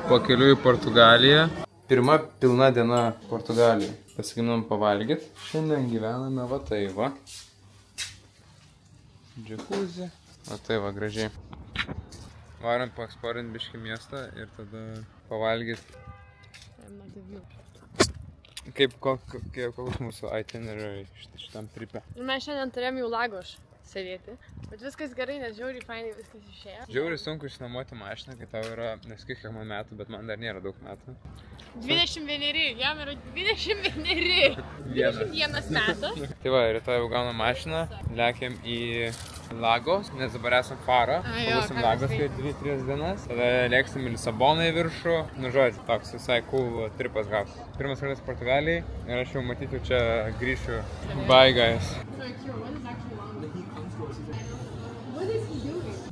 Pakeliui į Portugaliją. Pirma pilna diena Portugalijoje. Pasigaminom pavalgyti. Šiandien gyvename va tai va. Džekuzį. O tai va, gražiai. Varom paeksplorinti biškį miestą ir tada pavalgyti. Koks mūsų itinerary šitam tripe? Mes šiandien turėjom jau Lagos sėdėti, bet viskas gerai, nes žiauriai fainai viskas išėjo. Žiauriai sunku išnuomoti mašiną, kai tau yra, nesakyk kiek man metų, bet man dar nėra daug metų. 21, jam yra 21. 21 metas. Tai va, rytoj jau gaunam mašiną, lekiam į Lagos, nes dabar esam Faro, pabusim Lagos kai 2-3 dienas, tada lėksim į Lisaboną į viršų, nu žodžiu, toks visai cool tripas gaus. Pirmas kartas Portugalijai ir aš jau matyčiau čia grįšiu. Bye guys.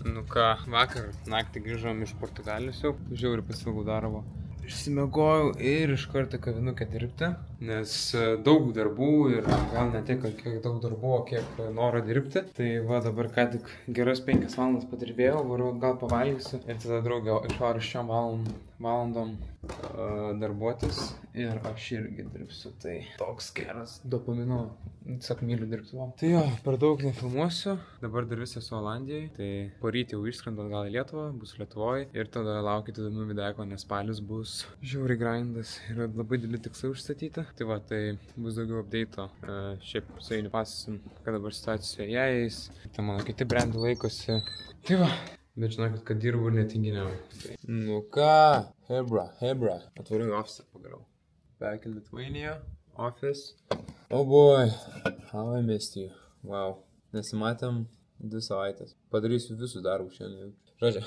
Nu ką, vakar naktį grįžom iš Portugalijos jau, žiauriai pasilgau darbo. Išsimiegojau ir iš karto kavinukę dirbti, nes daug darbų ir gal ne tiek, kiek daug darbų, o kiek noro dirbti. Tai va dabar ką tik geras 5 valandas padirbėjau, varau gal pavalgysiu ir tada draugė išvaru šiom valandom darbuotis ir aš irgi dirbsiu, tai toks geras dopamino, tiesiog myliu dirbti. Tai jo, per daug nefilmuosiu, dabar dar visą esu Olandijai, tai poryt jau išskrendu gal į Lietuvą, bus Lietuvoj ir tada laukite įdomių videoko, nes spalis bus žiauriai grindas ir labai dideli tikslai užstatyti. Tai va, tai bus daugiau update'o, šiaip su Einiu pasakosim, kad dabar situacija su jais, tai mano kiti brandai laikosi. Tai va. Bet žinokit, kad dirbu ir netinginiauju. Nu ką? Hebra. Atvariau į office pagaliau. Back in Lithuania, office. Oh boy, how I missed you. Wow. Nesimatėm 2 savaitės. Padarysiu visus darbus šiandien. Žodžiu,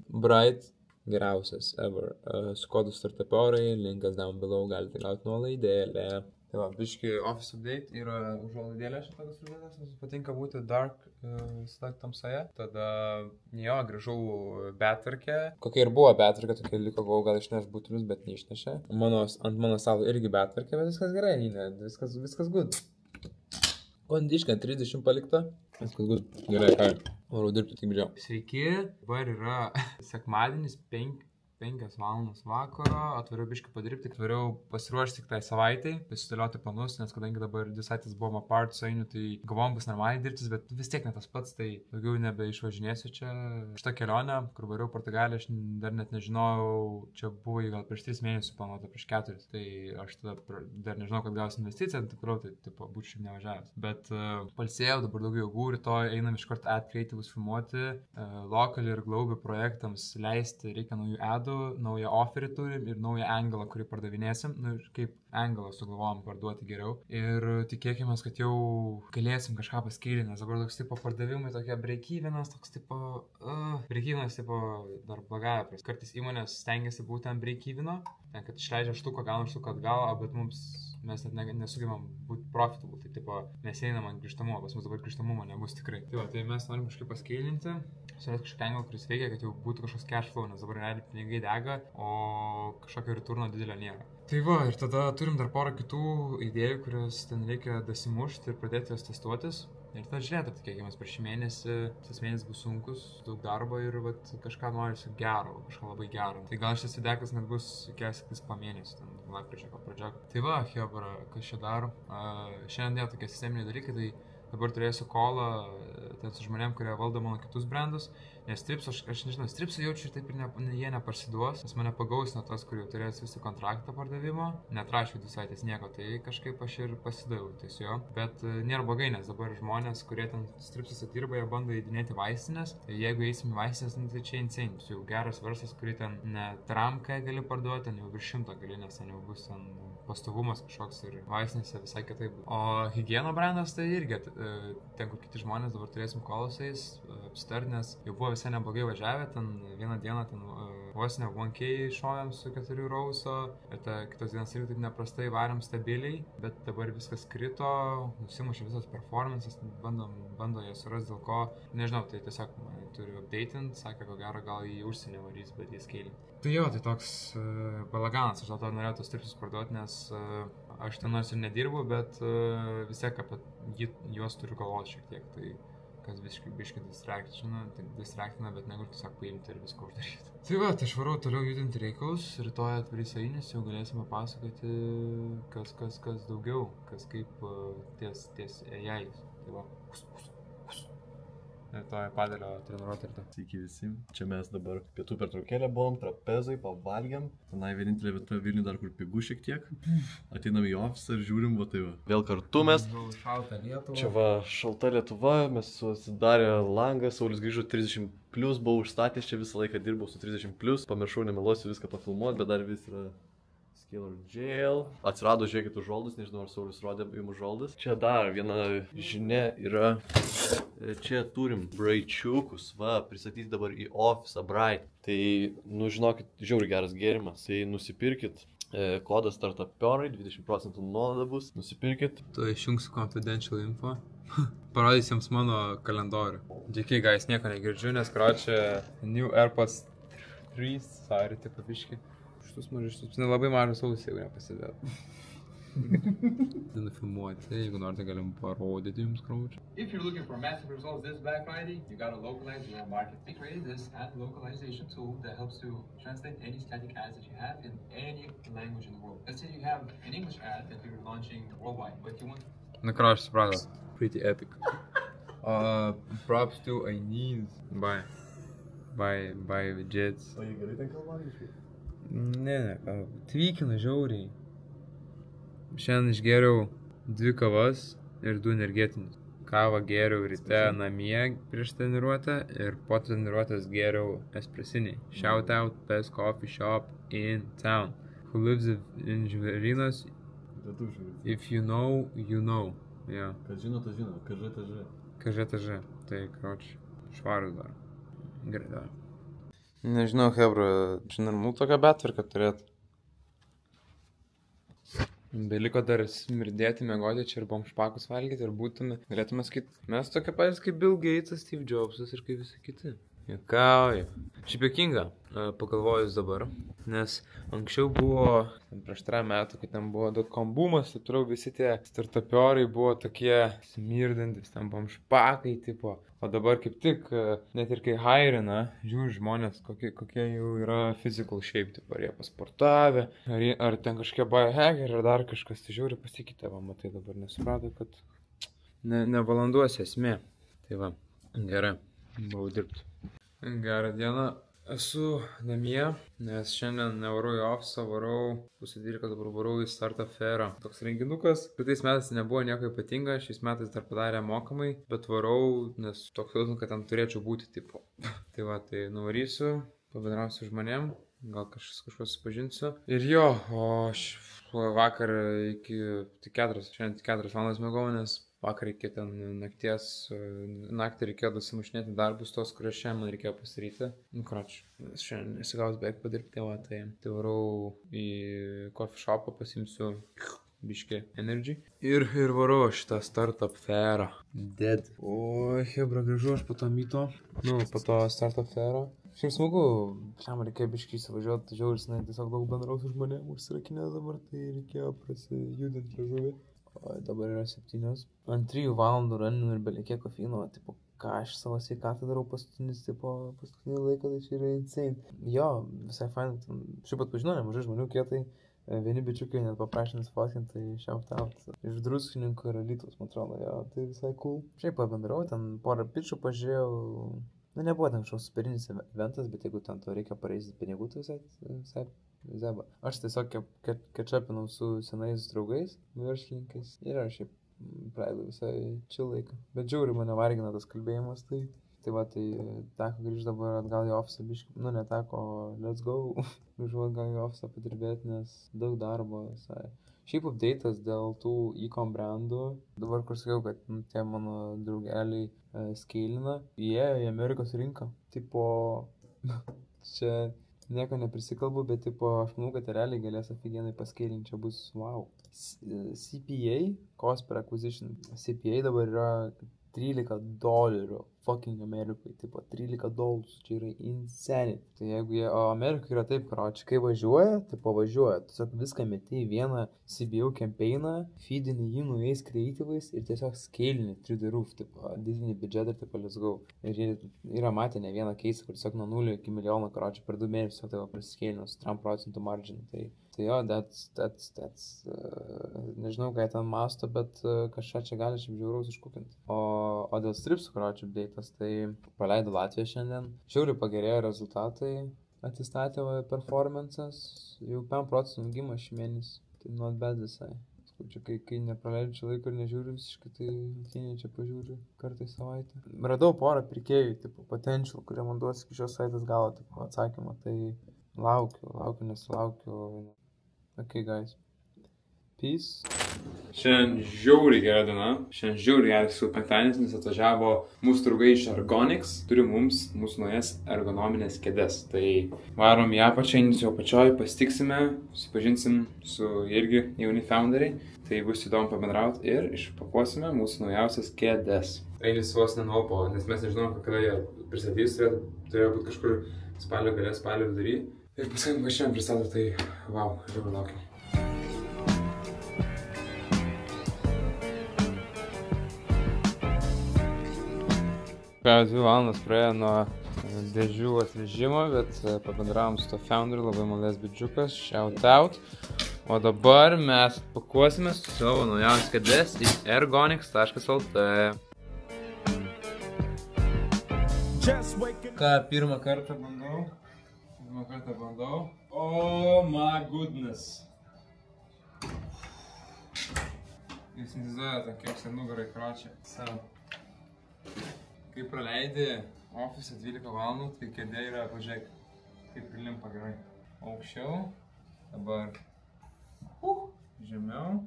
Bright geriausias ever. Su kodu startupiorai, linkas down below, galite gauti nuolaidėlę. Tai va, biški office update yra užuolaidėlė šitokios užuolaidės, nes patinka būti dark tamsoje. Tada jo, grįžau betvarkę. Kokia ir buvo betvarkė, tokia liko, gal išneš butelius, bet neišnešė. Ant mano stalo irgi betvarkė, bet viskas gerai, viskas good. Kondiška 30 palikta. Viskas good. Gerai, ką? Varau dirbti tik bidžiau. Sveiki, dabar yra sekmadienis 5 valandos vakaro, atvariau biškį padirbti, atvariau pasiruošti tik tai savaitai, pasidėlioti planus, nes kadangi dabar 2 savaitės buvom apart su Einiu, tai galvom bus normaliai dirbtis, bet vis tiek ne tas pats, tai daugiau nebeišvažinėsiu čia. Šitą kelionę, kur variau Portugaliją, aš dar net nežinojau, čia buvo gal prieš 3 mėnesių planuota, prieš 4, tai aš tada dar nežinau, kad gausiu investiciją, taip toliau, tai tipo, būčiau šiaip nevažiavęs. Bet palsėjau, dabar daugiau jėgų, rytoj einam iš karto ad creatives filmuoti, local ir global projektams leisti, reikia naujų adų, naują offerį turim ir naują angelą, kurį pardavinėsim. Nu, kaip angelą sugalvojom parduoti geriau. Ir tikėkime, kad jau galėsim kažką paskirti, nes dabar toks tipo pardavimai, tokia break-evenas, toks tipo... break-evenas tipo dar blogąja prasme. Kartais įmonės stengiasi būti ant break-eveno, kad išleidžia štuką, gauna štuką atgal, bet mes net nesugebam būti profitable, tai tipo mes einam ant grįžtamumo, pas mus dabar grįžtamumo nebus tikrai. Tai mes norim kažkaip paskailinti, surasti kažkokį angelą, kuris veikia, kad jau būtų kažkoks cash flow, nes dabar realiai pinigai dega, o kažkokio returno didelio nėra. Tai va, ir tada turim dar porą kitų idėjų, kurias ten reikia dasimušti ir pradėti jas testuotis. Ir tada žiūrėti, tikėkime, per šį mėnesį, tas mėnesis bus sunkus, daug darbo ir vat, kažką norisi gero, kažką labai gero. Tai gal šis videkas net bus kėsis po mėnesį, ten lapkričio pradžio. Tai va, hebra, kas čia daro. Šiandien tokie sisteminiai dalykai, tai dabar turėsiu kolą ten su žmonėm, kurie valdo mano kitus brandus. Nes strips, aš nežinau, stripsų jaučiu ir taip ir jie neparsiduos, nes mane pagausino tas, kur jau turės visi kontraktą pardavimo, netrašiau 2 savaitės nieko, tai kažkaip aš ir pasidaviau tiesiog. Bet nėra blogai, nes dabar žmonės, kurie ten stripsuose dirba, jie bando įdinėti vaistinės, tai jeigu eisim į vaistinės, tai čia insane. Tai jau geras verslas, kurį ten ne tramką gali parduoti, ten jau virš 100 gali, nes ten jau bus ten pastovumas kažkoks ir vaistinėse visai kitaip. O higieno brandas tai irgi, ten kur kiti žmonės dabar turėsim kolosais, apstart, nes jau buvo visai neblogai važiavę, ten vieną dieną ten vos ne 1K šovėm su 4 rauso, ir kitos dienas irgi taip neprastai varėm stabiliai, bet dabar viskas krito, nusimušė visas performances, bando jas surasti, dėl ko, nežinau, tai tiesiog turiu updatint, sakė, ko gero gal į užsienį varys, bet jis keilė. Tai jo, tai toks balaganas, aš dėl to norėjau tos stripsus parduoti, nes aš ten nors ir nedirbu, bet vis tiek apie juos turiu galvoti šiek tiek, tai kas biškai distractina, bet negur tiesiog paimti ir viską uždaryti. Tai va, tai aš varau toliau judinti reikalus, rytoj atvarys Ainis, jau galėsime pasakoti, kas daugiau, kas kaip ties ėjais. Tai va, rytoj padelio treniruotė ir ta. Sveiki visi. Čia mes dabar pietų pertraukėlę buvom, trapezai, pavalgiam. Tenai vienintelė vieta Vilniuje dar kur pigų šiek tiek. Ateinam į ofisą ir žiūrim, va tai va. Vėl kartu mes. Šalta Lietuva. Čia va, šalta Lietuva, mes susidarė langą, Saulius grįžo 30+, buvau užstatęs, čia visą laiką dirbau su 30+. Pamiršau, nemeluosiu viską pafilmuoti, bet dar vis yra Scalar Jail. Atsirado, žiūrėkit, užuoldas, nežinau, ar Saulius rodė jums užuoldas. Čia dar viena žinia yra. Čia turim braičiukus, va, pristatyti dabar į ofisą Bright. Tai, nu, žinokit, žiauriai geras gėrimas. Tai nusipirkit, kodas startupiorai, 20% nuolaida bus, nusipirkit. Tu išjungsiu confidential info. Parodysiu jums mano kalendorių. JK, guys, nieko negirdžiu, nes kročia New AirPods 3, sorry, taip papiškai. Šitus mažus, labai mažas ausis, jeigu nepastebėjau. Nufilmuoti, jeigu norite galim parodyti jums kraučią. If you're looking for massive results this Black Friday, you gotta localize your market. We created this ad localization tool that helps to translate any static ads that you have in any language in the world. Let's say you have an English ad that you're launching worldwide, but you want... Na kročią, suprato. Pretty epic. Props to Ainis. Bye, Jets. O jie gerai ten kalba angliškai? Ne, tvykina žiauriai. Šiandien išgėriau 2 kavas ir 2 energetinius. Kavą gėriau ryte namie prieš treniruotę ir po treniruotės gėriau espresinį. Shout out, best coffee shop in town. Who lives in Žvėrynas? If you know, you know. Yeah. Kas žino, tas žino. KŽTŽ. KŽTŽ. Tai, kročiai, švarus dar. Gerai dar. Nežinau, hebra, šiandien mūsų tokią betvarką turėtų. Beliko dar smirdėti, mėgoti čia ir bomšpakus valgyti ir būtume, galėtume sakyti, mes tokie patys kaip Bill Gatesas, Steve Jobsas ir kaip visi kiti. Juokauju. Šiaip juokinga, pagalvojus dabar, nes anksčiau buvo, prieš 3 metų, kai ten buvo dotcom boomas, tai turėjau visi tie startupiorai buvo tokie smirdantis, ten bomšpakai tipo. O dabar kaip tik, net ir kai hairina, žiūri žmonės, kokie jau yra physical shape, tipo, ar jie pasportavę, ar ten kažkokie biohacker, ar dar kažkas, tai žiūri pasikeitė, va, matai dabar nesuprato, kad ne valanduose esmė. Tai va, gerai, buvau dirbti. Gerą dieną, esu namie, nes šiandien nevarau į ofisą, varau, 12, dabar varau į Startup Fairą. Toks renginukas, kitais metais nebuvo nieko ypatinga, šiais metais dar padarė mokamai, bet varau, nes toks jausmas, kad ten turėčiau būti tipo. Tai va, tai nuvarysiu, pabendrausiu žmonėm, gal kažko susipažinsiu. Ir jo, o aš vakar šiandien 4 valandas mėgau, nes vakar reikėjo ten naktį reikėjo dasimušinėti darbus tos, kuriuos šiandien man reikėjo pasiryti. Nu, kročiu, šiandien nesigaus beveik padirbti, va, tai varau į coffee shopą, pasimsiu biškį energy. Ir varau šitą Startup Fairą. Dead. O, hebra, grįžu aš po to myto. Nu, po to Startup Fairą. Šiaip smagu, šiam reikėjo biškį įsivažiuoti, žiauris, tiesiog daug bendrau su žmonėm užsirakinęs dabar, tai reikėjo prasijudinti liežuvį. O dabar yra 7. Ant 3 valandų raninu ir belikė kofeino, tipo, ką aš savo sveikatą darau paskutinį laiką, tai čia yra insane. Jo, visai fain, šiaip atpažinau nemažai žmonių kietai, vieni bičiukai net paprašė nusifotkinti, tai shout out. Iš Druskininkų ir Alytaus, man atrodo, jo, tai visai cool. Šiaip pabendrau, ten porą pičų pažiūrėjau. Nu, nebuvo ten kažkoks superinis eventas, bet jeigu ten to reikia pareisti pinigų, tai visai zeba. Aš tiesiog kečapinau su senais draugais, verslininkais ir aš šiaip praleidau visai chill laiką. Bet žiauriai mane vargina tas kalbėjimas, tai va, tai teko grįžti dabar atgal į ofisą biškį. Nu, neteko, let's go. Grįžau atgal į ofisą padirbėti, nes daug darbo visai. Šiaip update'as dėl tų e-com brandų. Dabar kur sakiau, kad tie mano draugeliai scailina, jie į Amerikos rinką. Tipo, čia nieko neprisikalbu, bet tipo, aš manau, kad realiai galės afigienai pascailinti, čia bus wow. CPA, cost per acquisition. CPA dabar yra $13 fucking Amerikai, tipo $13, čia yra insanity. Tai jeigu jie, o Amerikai yra taip, karoči, kai važiuoja, tipo važiuoja, tiesiog viską meti į vieną CBO campaigną, feedini jį naujais kreatyvais ir tiesiog scailini through the roof, tipo, didini biudžetą ir tipo, let's go. Ir jie yra matę ne vieną keisą, kur tiesiog nuo 0 iki milijono, karoči, per 2 mėnesius tavo prasiscailino su 3% margin. Tai jo, nežinau, ką jie ten masto, bet kažką čia gali šiaip žiauraus iškukinti. O dėl stripsų, karoči, update'as, tai praleido Latviją šiandien. Žiauriai pagerėjo rezultatai, atsistatė performances, jau 5% augimas šį mėnesį. Tai not bad visai. Čia, kai nepraleidžiu čia laiko ir nežiūriu visiškai, tai atėnė čia pažiūriu kartą į savaitę. Radau porą pirkėjų, tipo, potential, kurie man duos iki šios savaitės galo, tipo, atsakymą. Tai laukiu, nesulaukiu. Okay, guys. Peace. Šiandien žiauriai gera diena. Šiandien žiauriai geras penktadienis, nes atvažiavo mūsų draugai iš Ergonix. Turi mums mūsų naujas ergonominės kėdes. Tai varom į apačią, jau apačioj, pasitiksime, susipažinsim su irgi jauni founderiai. Tai bus įdomu pabendrauti ir išpakuosime mūsų naujausias kėdes. Eilis vos nenuopo, nes mes nežinom, kada jie pristatys, turėjo būti kažkur spalio gale, spalio vidury. Ir paskui, kai šiandien pristato, tai wow, žiauriai laukiam. Apie 2 valandas praėjo nuo dėžių atvežimo, bet pabendravom su to founderiu, labai malės bičiukas, shout out. O dabar mes pakuosime savo naujausias kėdes į ergonix.lt. Ką pirmą kartą bandau? Oh my goodness. Jūs neįsivaizduojate, kiek sen nugarai kračia. Kai praleidi ofise 12 valandų, tai kėdė yra, pažiūrėk, kaip prilimpa gerai. Aukščiau, dabar žemiau,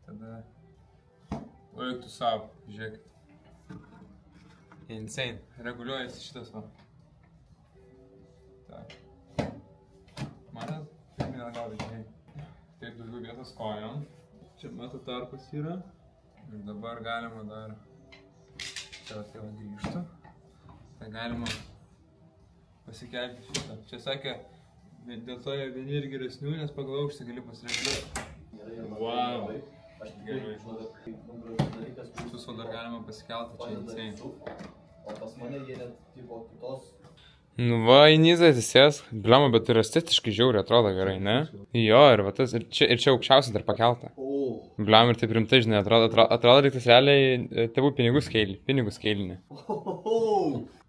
tada laiktų savo, žiūrėkit. Insane, reguliuojasi šitas va. Tak. Matot? Taip negali, žinai. Taip daugiau vietos kojom. Čia metų tarpas yra. Ir dabar galima dar... Čia tai va grįžtų. Tai galima pasikelti šitą. Čia sakė, dėl to jie vieni ir geresnių, nes pagal aukštį gali pasireguliuoti. Wow! Gerai. Visus dar galima pasikelti, čia insane. O pas mane jie net tipo kitos... Nu va, į nizą atsisės, bliama, bet ir estetiškai žiauriai atrodo gerai, ne? Jo, ir va tas, ir čia aukščiausiai dar pakelta. Bliama ir taip rimtai, žinai, atrodo lyg tas realiai tėvų pinigų skeilinį.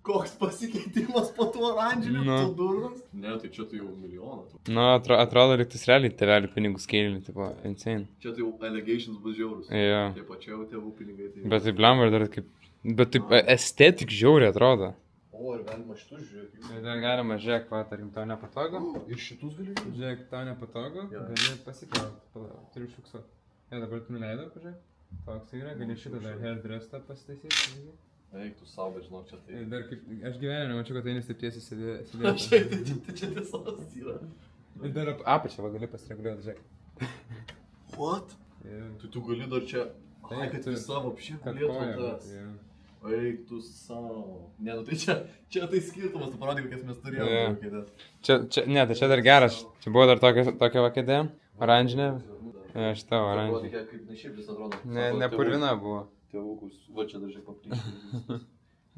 Koks pasikeitimas po tų oranžinių, tu durnas? Ne, tai čia tai jau milijoną. Nu, atrodo lyg tas realiai tėvelių pinigų skeilinį, tipo, insane. Čia tai jau allegations bus žiaurus. Jo. Taip pačiau tėvų pinigai. Bet tai bliama ir dar kaip, bet taip estetik žiauriai atrodo. O, ir galima šitus žiūrėti. Ir dar galima, žiūrėk, va, tarkim, tau nepatogu. Ir šitus gali žiūrėti? Žiūrėk, tau nepatogu, gali pasikelti. Turiu fiksuoti. Ir dabar tu nuleidau, pažiūrėk. Toks yra, gali šitą dar hairdressą pasitaisyti. Eik, tu savo, bet žinok, čia tai... Ir dar kaip, aš gyvenime nemačiau, kad tai nestiptiesi sėdėti. Čia tiesos yra. Ir dar apačią va gali pasireguliuoti, žiūrėk. What? Tai tu gali dar čia... Ai, kad tu savo apšėk lietuotas. Eik tu savo. Ne, nu tai čia tai skirtumas, tu parodai, kokias mes turėjome kėdės. Ne, tai čia dar geras. Čia buvo dar tokia va kėdė, oranžinė. Šitą oranžinė. Buvo tokia, kaip ne šiaip vis atrodo. Ne purvina buvo. Tėvukus, va čia dažnai paplyšti.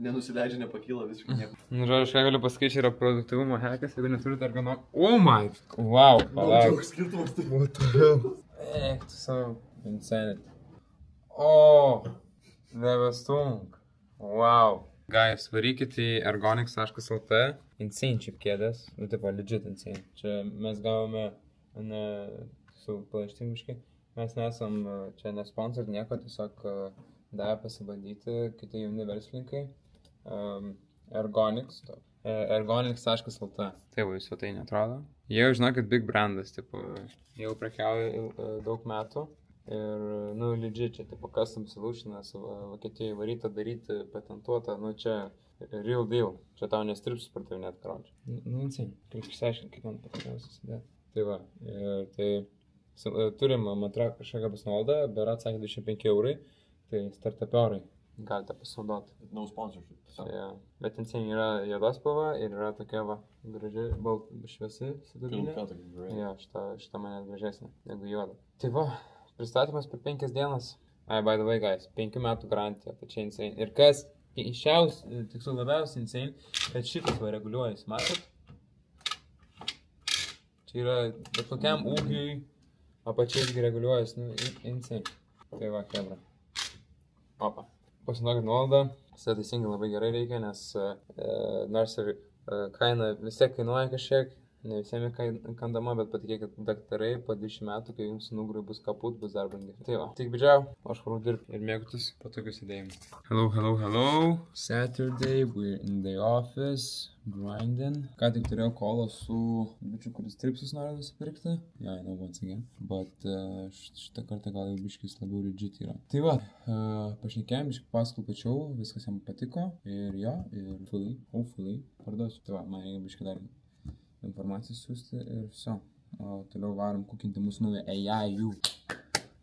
Nenusileidžia, nepakyla visiškai nieko. Nu, žodžiu, aš ką galiu pasakyti, čia yra produktyvumo hackas, jeigu neturite ergonomikos. Oh my! Wow, palauk. Daug skirtumas tai. What the hell? Eik tu savo. Insanity. O, nevestunk. Wow. Guys, varykit į ergonix.lt. Insane šiaip kėdės. Nu, tipo, legit insane. Čia mes gavome su palaštimiškai. Mes nesam čia nesponsor nieko, tiesiog davė pasibandyti kiti jauni verslininkai. Ergonix. Ergonix.lt. Tai va, jūs tai netrodo. Jau žinokit, big brandas, tipo, jau prekiauja daug metų. Ir, nu, legit, čia, tipo, custom solutionas, Vokietijoje varyta daryti, patentuota, nu, čia real deal. Čia tau nestrips pardavinėt, karočią. Nu, insane. Kaip išsiaiškint, kaip man patogiausia sėdėti. Tai va, tai turim, man atrodo, kažkokią pasnaudą, berat sakė 25 eurai, tai startupiorai. galite pasinaudoti. No sponsorship. Yeah. Bet insane yra juoda spalva ir yra tokia va, graži, šviesi, sidabrinė. Jo, šita man net gražesnė negu juoda. Tai va, pristatymas per 5 dienas. By the way, guys, 5 metų garantija, tai čia insane. Ir kas tiksliau labiausiai insane, kad šitas va reguliuojas, matot? Čia yra bet kokiam ūgiui, apačiai irgi reguliuojas, nu, insane. Tai va, hebra. Opa. Pasinaukit nuolaidą, visą teisingai labai gerai veikia, nes nors ir kaina vis tiek kainuoja kažkiek, ne visiems kandama, bet patikėkit, daktarai po 20 metų, kai jums nugarui bus kaput, bus dar brangiai. Tai va, tik bidžiau, aš varu dirbti ir mėgautis patogiu sėdėjimu. Hello. Saturday, we're in the office, grinding. Ką tik turėjau kolą su bičiu, kuris tripsus nori nusipirkti. Yeah, I know once again. But šitą kartą gal jau biškis labiau legit yra. Tai va, pašnekėjom, biškį pasakų pačiau, viskas jam patiko. Ir jo, ir hopefully, parduosiu. Tai va, man reikia biškį dar informaciją siūsti ir viso. O toliau varom kukinti mūsų naują AI-jų.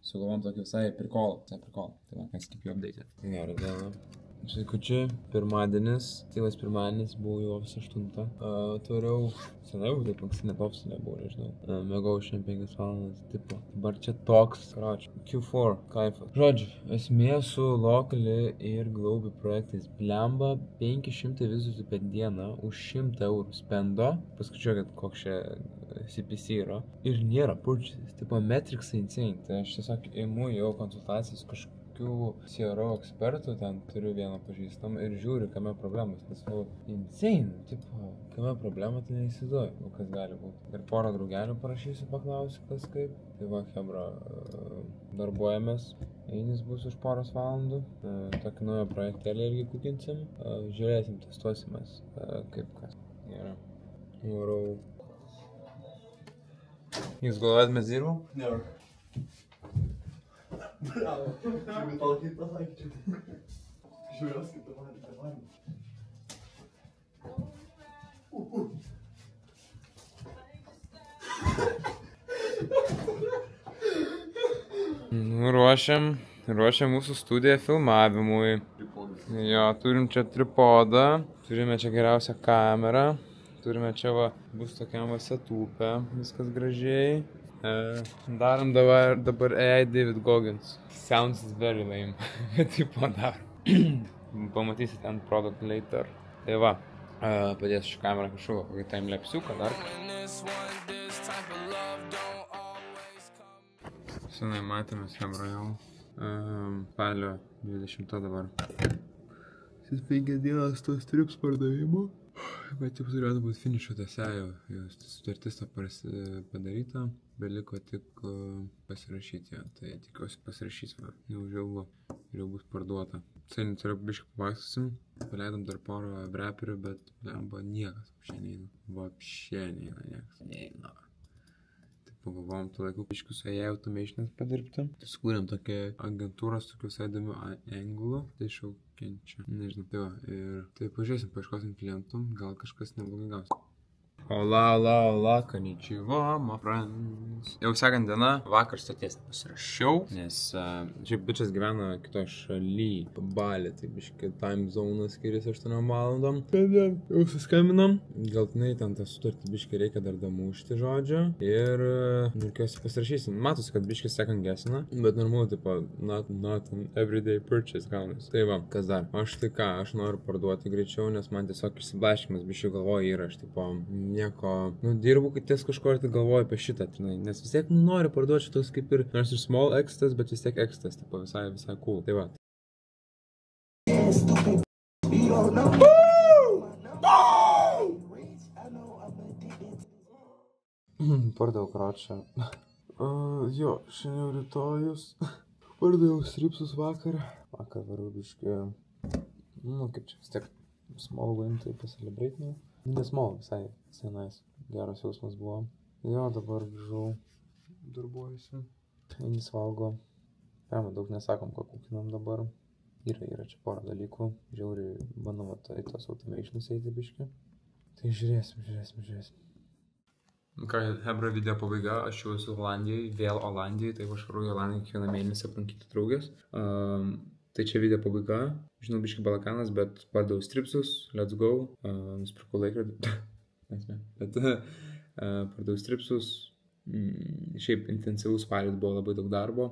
Sugalvom tokį visai prikolą. Tai va, mes kaip jų update. Gerą dieną. Sveikučiai, pirmadienis, tylas pirmadienis, buvau jau office 8. Tvariau, senai jau taip anksti net office nebuvau, nežinau. Mėgau šiandien 5 valandas, tipo. Dabar čia toks, karoči. Q4, kaifas. Žodžiu, esmė su lokali ir globi projektais. Blemba 500 vizitų per dieną už 100 eurų spendo. Paskaičiuokit, koks čia CPC yra. Ir nėra purchases, tipo metricsai insane. Tai aš tiesiog imu jau konsultacijas kažkokių CRO ekspertų, ten turiu vieną pažįstamą ir žiūriu, kame problemas. Nes insane, tipo, kame problema, tai neįsivaizduoju, kas gali būti. Ir porą draugelių parašysiu, paklausiu, kas kaip. Tai va, hebra, darbuojamės. Einis bus už poros valandų. Tokį naują projektėlį irgi kukinsim. Žiūrėsim, testuosimės, kaip kas. Gerai. Varau. Jūs galvojat, mes dirbam? Ne. Bravo. Žiūrėjau tokį pasakyti. Žiūrėjau, kaip tu man. Ruošiam mūsų studiją filmavimui. Jo, turim čia tripodą, turime čia geriausią kamerą, turime čia va, bus tokiam va setupė, viskas gražiai. Darom dabar AI David Goggins. Sounds very lame. Tipo darom. Pamatysit end product later. Tai va, padėsiu šią kamerą kažkokį kokį timelapsiuką dar. Senai matėmės hebra jau. Spalio 20 dabar. 5 dienas tos trips pardavimo. Bet jau turėtų būti finišo tiesa, jau sutartis padaryta, beliko tik pasirašyti ją, tai tikiuosi pasirašysime, neužilgo ir jau bus parduota. Seniai turiu biškį pavaksusim, paleidom dar porą breperių, bet niekas vapšė neina niekas. Pagalvojom, tu laiku biškių su AI Automation'as padirbti. Sukūrėm tokią agentūrą su tokiu sėdamiu anglų, tai šaukiančią. Nežinau, tai va, ir tai pažiūrėsim, paieškosim klientų, gal kažkas neblogai gaus. Hola, konnichiwa, my friends. Jau sekant diena, vakar stoties nepasirašiau, nes šiaip bičias gyvena kitoj šaly, Balį, tai biškai time zone skiriasi 8 valandom. Šiandien jau suskambinam, galtinai ten tą sutartį biškai reikia dar damušti žodžio ir tikiuosi pasirašysim. Matosi, kad biškai second guessina, bet normalu, tipo, not an everyday purchase gaunasi. Tai va, kas dar? Aš tai ką, aš noriu parduoti greičiau, nes man tiesiog išsiblaškimas biškai galvoja yra, aš tipo, nieko, dirbu, kad ties kažko ir tai galvoju apie šitą, nes vis tiek noriu parduoti šitos kaip ir, nors ir small X-tas, bet vis tiek X-tas, tipo visai cool. Tai va. Pardavau kročią. Jo, šiandien rytojus. Pardavau stripsus vakar. Vakar varu biškį, kaip čia vis tiek small win, tai pasilibraitinu. Nesmall, visai nice. Geras jausmas buvo. Jo, dabar grįžau, darbuojuosi. Einis valgo. Daug nesakom, ką kukinam dabar. Yra čia porą dalykų. Žiauriai bandom į tos automationus eiti biškį. Tai žiūrėsim. Ką, hebra video pabaiga, aš jau esu Olandijai, vėl Olandijai, tai vašaru į Olandiją kiekvieną mėnesį aplankyti draugės. Tai čia video pabaiga. Žinau, biškai balakanas, bet pardaviau stripsus, let's go. Nusipirkau laikrodį. Nesmė. Bet pardaviau stripsus. Šiaip intensyvus spalis buvo, labai daug darbo.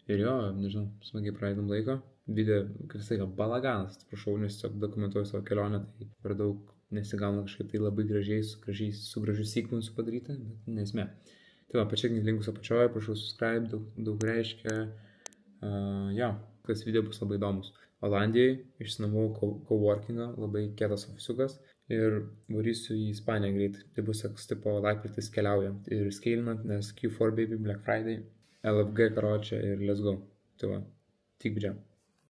Ir jo, nežinau, smagiai praleidom laiko. Video, kaip sakė, balaganas, atsiprašau, nes tiesiog dokumentuoju savo kelionę, tai per daug nesigauna kažkaip tai labai gražiai, su gražiu sequensu padaryti, bet nesmė. Tai va, pačiakink linkus apačioje, prašau subscribe, daug reiškia. Jo, tas video bus labai įdomus. Olandijai išsinuomavau coworkingą, labai kietas ofisukas ir varysiu į Ispaniją greitai. Tai bus toks tipo lapkritis keliauja ir skeilinant, nes Q4 baby, Black Friday, LFG karočią ir let's go. Tai va, tik džiam.